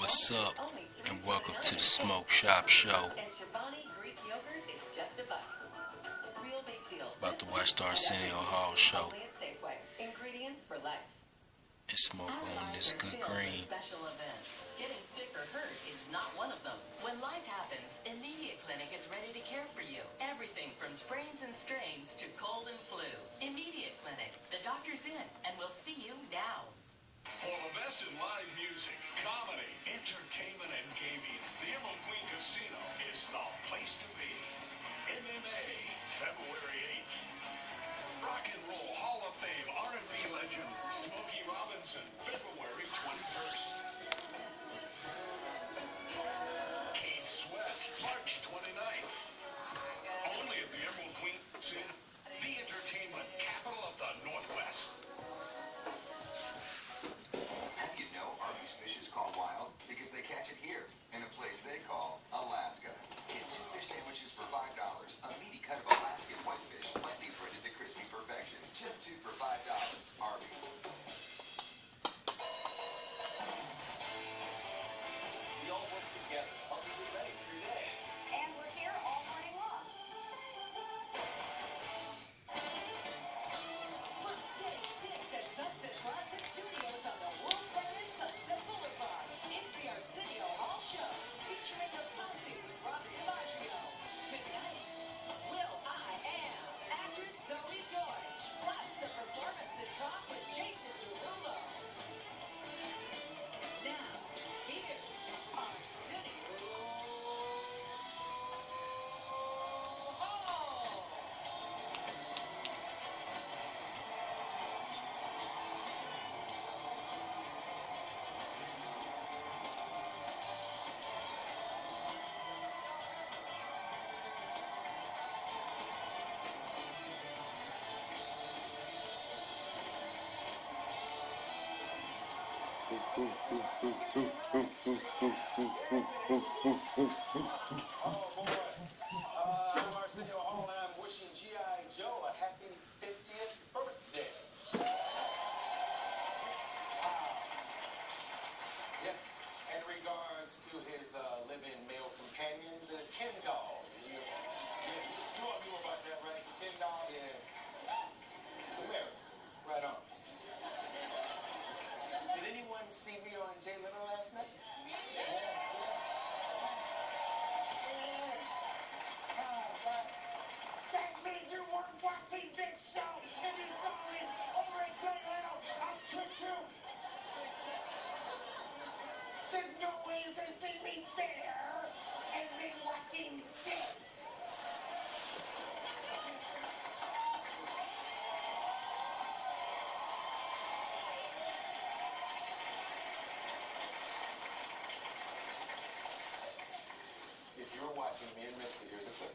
What's up? And welcome to the Smoke Shop Show. About to watch the Arsenio Hall show and smoke on this good green. Getting sick or hurt is not one of them. When life happens, Immediate Clinic is ready to care for you. Everything from sprains and strains to cold and flu. Immediate Clinic. The doctor's in, and we'll see you now. For the best in live music, comedy, entertainment, and gaming, the Emerald Queen Casino is the place to be. MMA, February 8th. Rock and Roll Hall of Fame R&B legend Smokey Robinson, February 21st. Keith Sweat, March 29th. Only at the Emerald Queen Casino, the entertainment capital of the Northwest. You know, Arby's fish is called wild because they catch it here in a place they call Alaska. Get 2 fish sandwiches for $5. A meaty cut of Alaskan whitefish, lightly breaded to crispy perfection. Just 2 for $5. Arby's. We all work together. Help you get ready for your day. And we're here all morning long. From Stage 6 at Sunset Classic Studios on the world-famous Sunset Boulevard, it's the Arsenio Hall Show, featuring the posse with Robert DiMaggio. Tonight, Will I Am, actress Zoe Deutsch, plus a performance and talk with Jason Derulo. Now, here's Arsenio Hall. Oh, boy. I'm Arsenio Hall, and I'm wishing G.I. Joe a happy 50th birthday. Yes, in regards to his living male companion, the Ken doll. You all knew about that, right? The Ken doll, yeah. It's America. Right on. Did anyone see me on Jay Leno last night? That means you weren't watching this show. If you saw me over at Jay Leno, I tricked you. There's no way you can see me there and me watching this. If you're watching me and Mr. Here's a clip.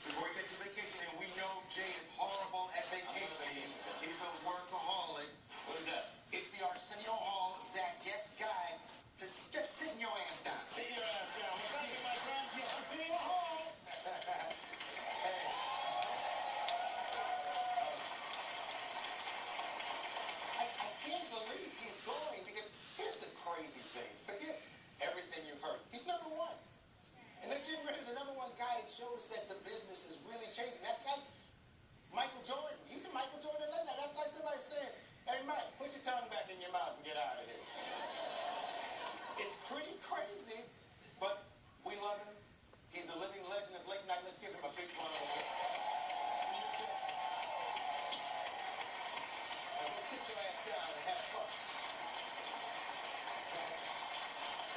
Before he takes a vacation, and we know Jay is horrible at vacation. He's a workaholic. What is that? It's the Arsenio Hall Zach Get guide to just sit your ass down. Sit your ass down. What's happening, my friend? The Arsenio Hall. Hey. I can't believe he's going because here's the crazy thing. Forget everything you've heard. He's number one. And they're getting rid of the number one guy. It shows that the business is really changing. That's like Michael Jordan. He's the Michael Jordan late night. That's like somebody saying, hey, Mike, put your tongue back in your mouth and get out of here. It's pretty crazy, but we love him. He's the living legend of late night. Let's give him a big round of applause. Now, we'll sit your ass down and have fun.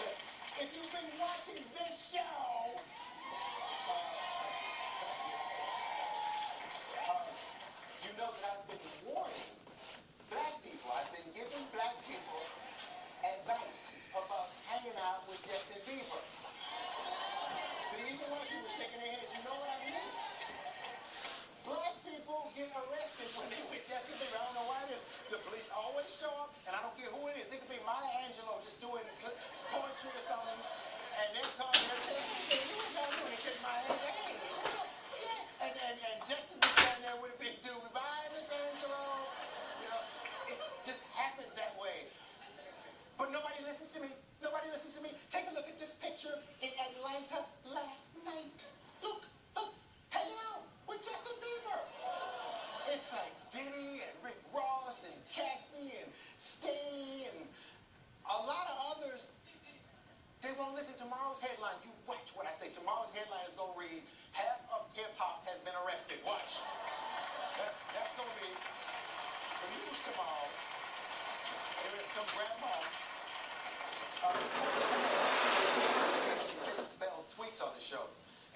Listen, if you've been watching this show, you know that I've been warning black people. I've been giving black people advice about hanging out with Justin Bieber. But even white people shaking their heads, you know what I mean? Black people get arrested when they with Justin Bieber. I don't know why the police always show up, and I don't care who it is. It could be Maya Angelou just doing poetry or something, and they're calling her saying, hey, you was down doing it, said Maya Angelou, hey, and Justin was standing there with a big dude. Bye, Miss Angelou. tomorrow's headline, you watch what I say. Tomorrow's headline is going to read, half of hip-hop has been arrested. Watch. That's going to be the news tomorrow. Here is some grandma. Misspelled tweets on the show.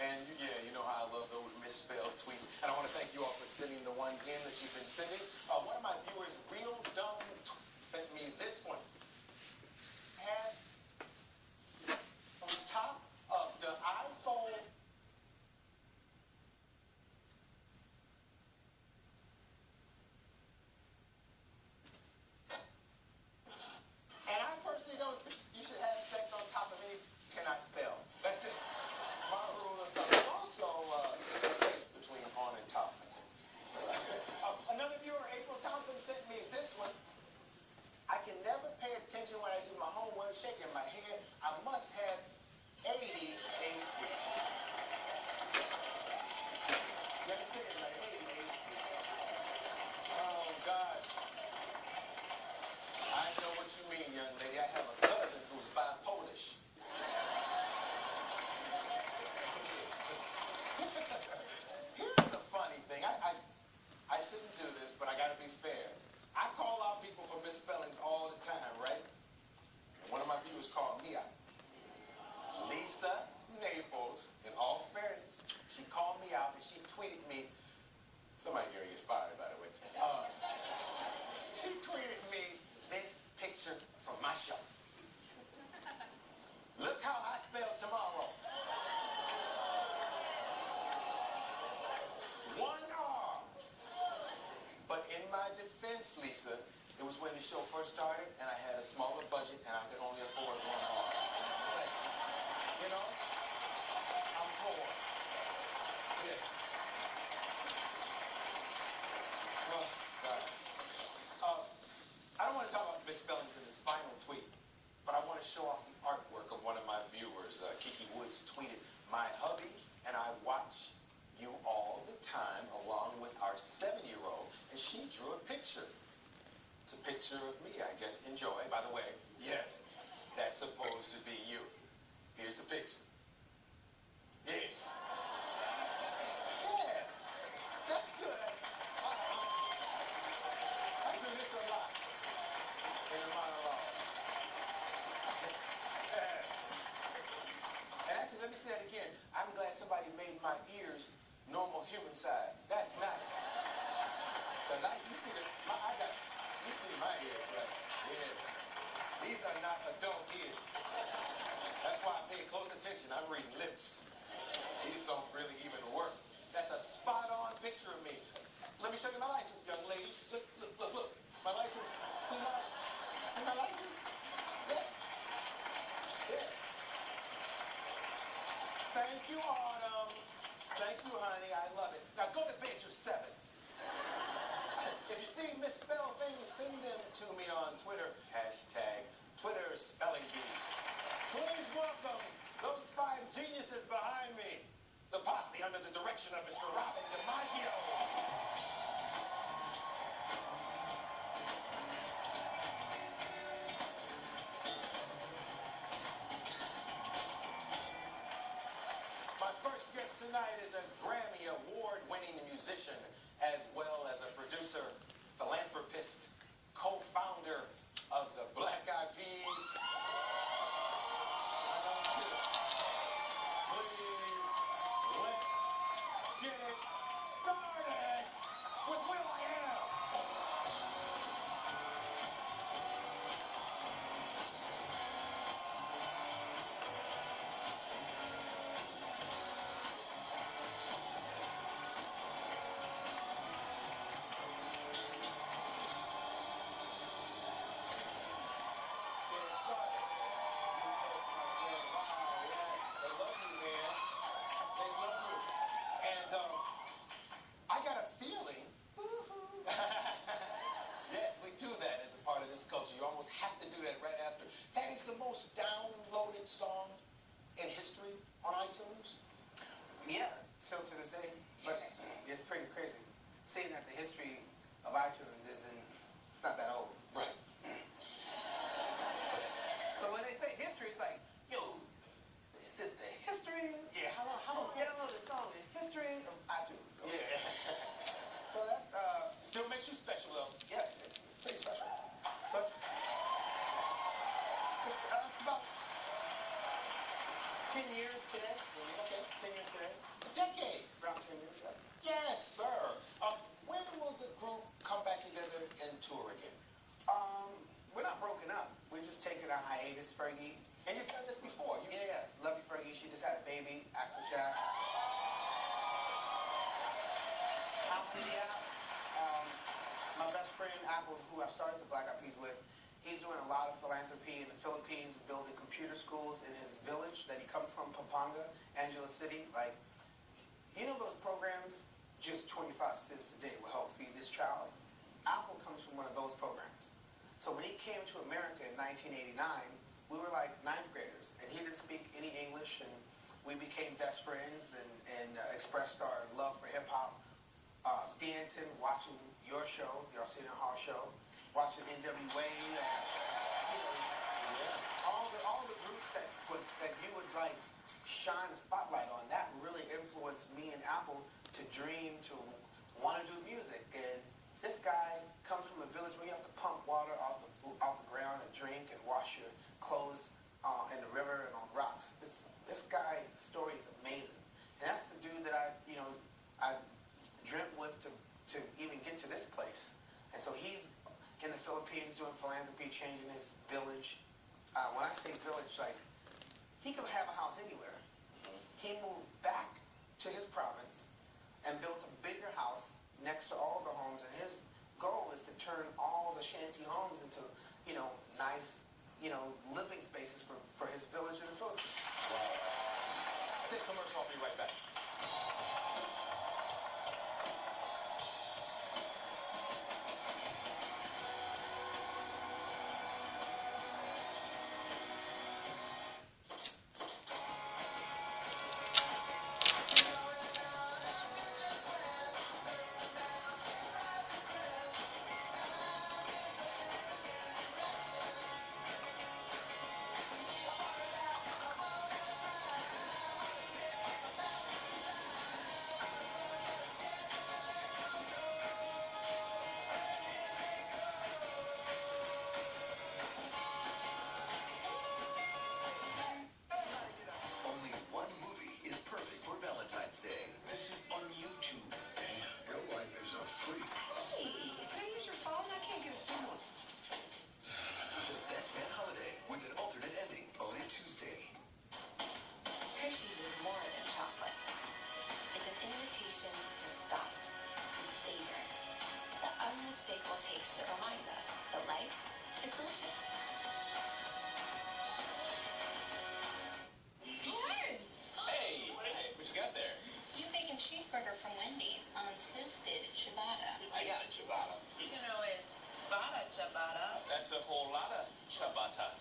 And yeah, you know how I love those misspelled tweets. And I want to thank you all for sending the ones in that you've been sending. One of my viewers, Real Dumb, sent me this one. Has on top of the iPhone. And I personally don't think you should have sex on top of any cannot spell. That's just my rule of thumb. There's also a space between on and top. Another viewer, April Thompson, sent me this one. I can never pay attention when I do my homework, shaking my head. I must have ADHD. Let me say it like ADHD. Oh, gosh. I know what you mean, young lady. I have a cousin who's bipolish. Here's the funny thing. I shouldn't do this, but I got to be fair. I call out people for misspellings all the time, right? And one of my viewers called me out. Lisa Naples, in all fairness, she called me out and she tweeted me. Somebody here gets fired, by the way. She tweeted me this picture from my show. Look how I spell tomorrow. One R. But in my defense, Lisa, it was when the show first started and I had a smaller budget and I could only afford one R. But, you know, I'm poor. Yes. Oh, God. I don't want to talk about misspellings in this final tweet, but I want to show off the artwork of one of my viewers. Kiki Woods tweeted, "My hubby and I watch you all the time along with our 7-year-old, and she drew a picture. It's a picture of me, I guess. Enjoy. By the way, yes, that's supposed to be you. Here's the picture. Yes. Yeah, that's good. I do this a lot in a monologue. And actually, let me say that again. I'm glad somebody made my ears normal human size. That's nice. So like you see you see my ears, right? Yeah. These are not adult ears. That's why I pay close attention. I'm reading lips. These don't really even work. That's a spot-on picture of me. Let me show you my license, young lady. Look. My license. See my license? Yes. Yes. Thank you, Autumn. Thank you, honey. I love it. Now go to bed, you're 7. If you see misspelled things, send them to me on Twitter. #TwitterSpellingBee. Please welcome those 5 geniuses behind me. The posse under the direction of Mr. Robin DiMaggio. My first guest tonight is a Grammy Award-winning musician, as well as a producer, philanthropist, co-founder of the Black Eyed Peas. Please, let's get it started with will.i.am. You almost have to do that right after. That is the most downloaded song in history on iTunes. Yeah, still to this day. But it's pretty crazy. Seeing that the history of iTunes it's not that old. Right. So when they say history, it's like, yo, it's It's about 10 years today. Okay. 10 years today. A decade. Around 10 years, yeah. Yes, sir. When will the group come back together and tour again? We're not broken up. We're just taking a hiatus, Fergie. And you've done this before. Yeah. Love you, Fergie. She just had a baby. Axel Jack. My best friend, Apple, who I started the Black Eyed Peas with, he's doing a lot of philanthropy in the Philippines, building computer schools in his village that he comes from, Pampanga, Angela City. Like, you know those programs, just 25 cents a day will help feed this child? Apple comes from one of those programs. So when he came to America in 1989, we were like ninth graders, and he didn't speak any English, and we became best friends and expressed our love for hip-hop, dancing, watching your show, the Arsenio Hall show, watching NWA, all the groups that you would like shine a spotlight on. That really influenced me and Apple to dream, to want to do music. And this guy comes from a village where you have to pump water off the ground and drink and wash your clothes in the river and on rocks. This guy's story is amazing, and that's the dude that I dreamt with to even get to this place. And so he's in the Philippines doing philanthropy, changing his village. When I say village, like, he could have a house anywhere. He moved back to his province and built a bigger house next to all the homes, and his goal is to turn all the shanty homes into, nice, living spaces for his village in the Philippines. Wow. Take a commercial. I'll be right back. taste that reminds us that life is delicious. Hey, what you got there? New bacon cheeseburger from Wendy's on toasted ciabatta. I got a ciabatta. You know, it's ciabatta ciabatta. That's a whole lot of ciabatta.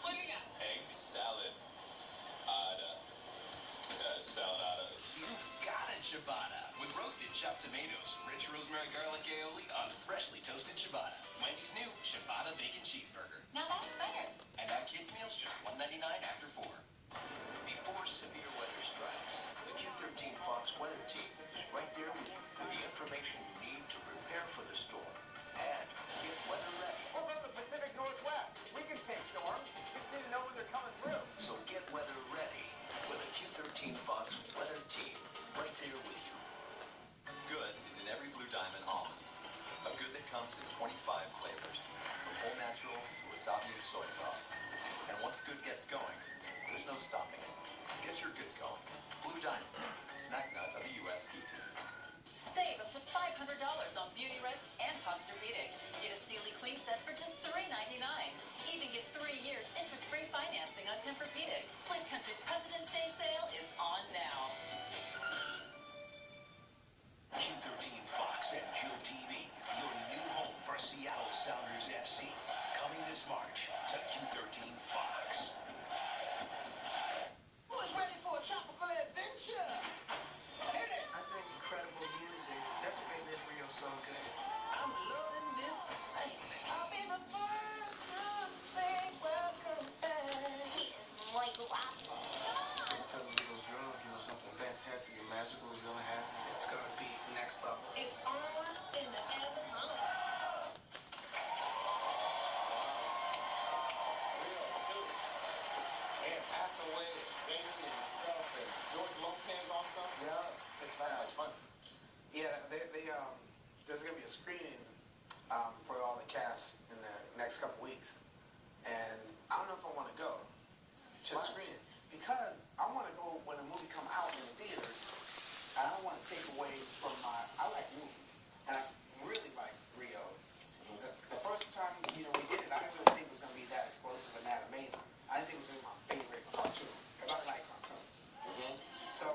What do you got? Egg salad. Saladada. You got a ciabatta with roasted chopped tomatoes, rich rosemary garlic aioli on freshly toasted ciabatta. Wendy's new ciabatta bacon cheeseburger. Now that's better. And at kids meals just $1.99 after 4. Before severe weather strikes, the Q13 Fox weather team is right there with you with the information you need to prepare for the storm and get weather ready. We're from the Pacific Northwest. We can take storms. You just need to know when they're coming through. So get weather ready with a Q13 Fox weather team right there with you. Good is in every Blue Diamond almond. A good that comes in 25 flavors, from whole natural to wasabi to soy sauce. And once good gets going, there's no stopping it. Get your good going. Blue Diamond, snack nut of the U.S. ski team. Save up to $500 on Beauty Rest and Posturepedic. Get a Sealy Queen set for just $3.99. Even get 3 years interest-free financing on Tempur-Pedic. Sleep Country's President's Day sale is on now. Q13 Fox and Jill TV, your new home for Seattle Sounders FC. Coming this March to Q13 Fox. Who's ready for a tropical adventure? Hit it! I think incredible music. That's what made this reel so good. I'm loving this excitement. I'll be the first to say welcome back. He is muy guapo. Tell them those drums, something stuff? Yeah, it's Sounds like fun. yeah. There's gonna be a screening for all the cast in the next couple weeks, and I don't know if I want to go to the Why? screening because I want to go when the movie come out in the theaters. And I don't want to take away from I like movies, and I really like Rio. The first time we did it, I didn't really think it was gonna be that explosive and that amazing. I didn't think it was gonna be my favorite cartoon because I like cartoons. So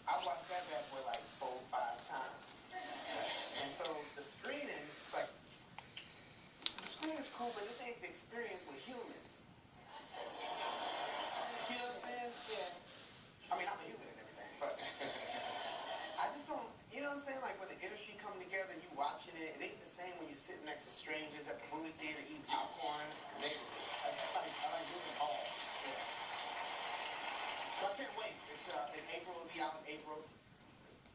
I watched that bad boy like 4 or 5 times. And so the screening, it's like, the screening's cool, but this ain't the experience with humans. You know what I'm saying? Yeah. I mean, I'm a human and everything, but I just don't, you know what I'm saying? Like when the industry come together, you watching it, it ain't the same when you're sitting next to strangers at the movie theater eating popcorn. I like moving home. Yeah. So I can't wait. It's in April, it'll be out in April.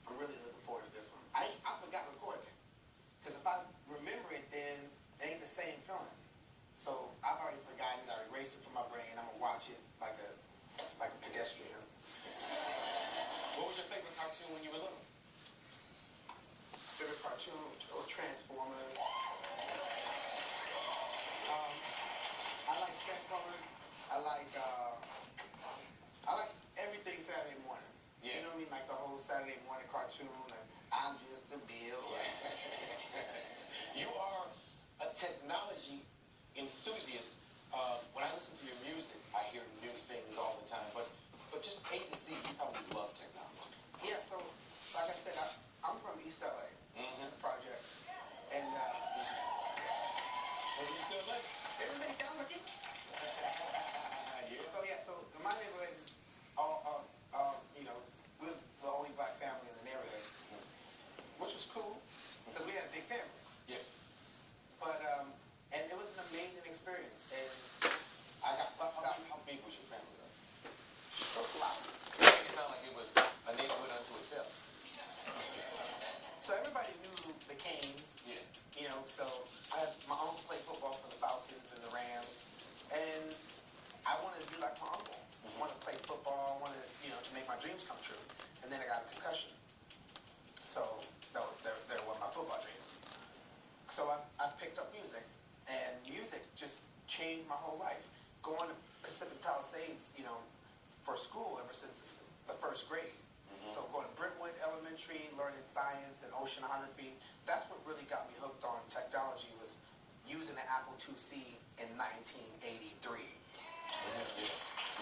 I'm really looking forward to this one. I forgot recording it. Because if I remember it, then it ain't the same feeling. So I've already forgotten it. I erased it from my brain. I'm gonna watch it like a pedestrian. What was your favorite cartoon when you were little? Favorite cartoon or Transformers. I like Transformers. I like everything Saturday morning. Yeah. You know what I mean? Like the whole Saturday morning cartoon. And I'm just a Bill. You are a technology enthusiast. When I listen to your music, I hear new things all the time. But just A to Z, you probably love technology. Yeah, so like I said, I'm from East LA, projects, and East LA? everything down like it. Yeah. So my neighborhood is we're the only black family in the neighborhood, which was cool because we had a big family. Yes. But and it was an amazing experience, and I got busted out. How big was your family, though? Those lots. It made it sound like it was a neighborhood unto itself. So everybody knew the Canes. Yeah. So my uncle played football for the Falcons and the Rams, and I wanted to be like my uncle. I wanted to play football. I wanted to make my dreams come true. And then I got a concussion. So they were my football dreams. So I picked up music, and music just changed my whole life. Going to Pacific Palisades, for school ever since the first grade. So going to Brentwood Elementary, learning science and oceanography, that's what really got me hooked on technology, was using the Apple IIc in 1983.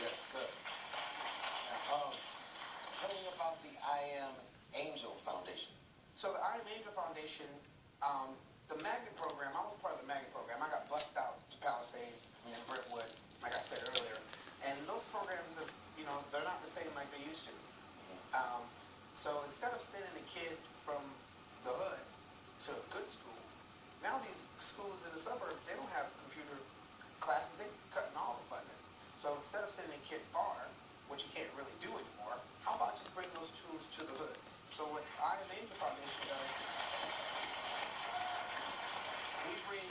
Yes, sir. Now, tell me about the I Am Angel Foundation. So the I Am Angel Foundation, the magnet program, I was part of the magnet program. I got bussed out to Palisades and Brentwood, like I said earlier. And those programs, they're not the same like they used to. So instead of sending a kid from the hood to a good school, now these schools in the suburbs, they don't have computer classes. They're cutting all the funding. So instead of sending a kid far, which you can't really do anymore, how about just bring those tools to the hood? So what I Am Angel Foundation does, we bring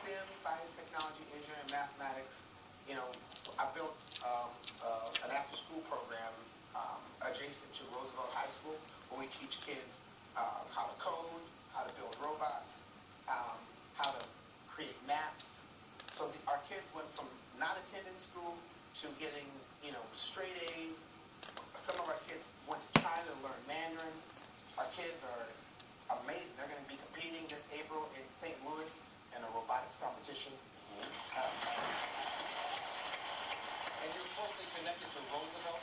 STEM, science, technology, engineering, mathematics. I built an after-school program adjacent to Roosevelt High School, where we teach kids how to code, how to build robots, how to create maps. So our kids went from not attending school to getting, straight A's. Some of our kids went to China to learn Mandarin. Our kids are amazing. They're going to be competing this April in St. Louis in a robotics competition. And you're closely connected to Roosevelt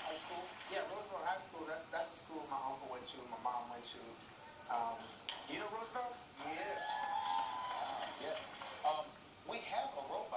High School? Yeah, Roosevelt High School, that's a school my uncle went to, my mom went to. You know Roosevelt? Yeah. Yes. We have a robot.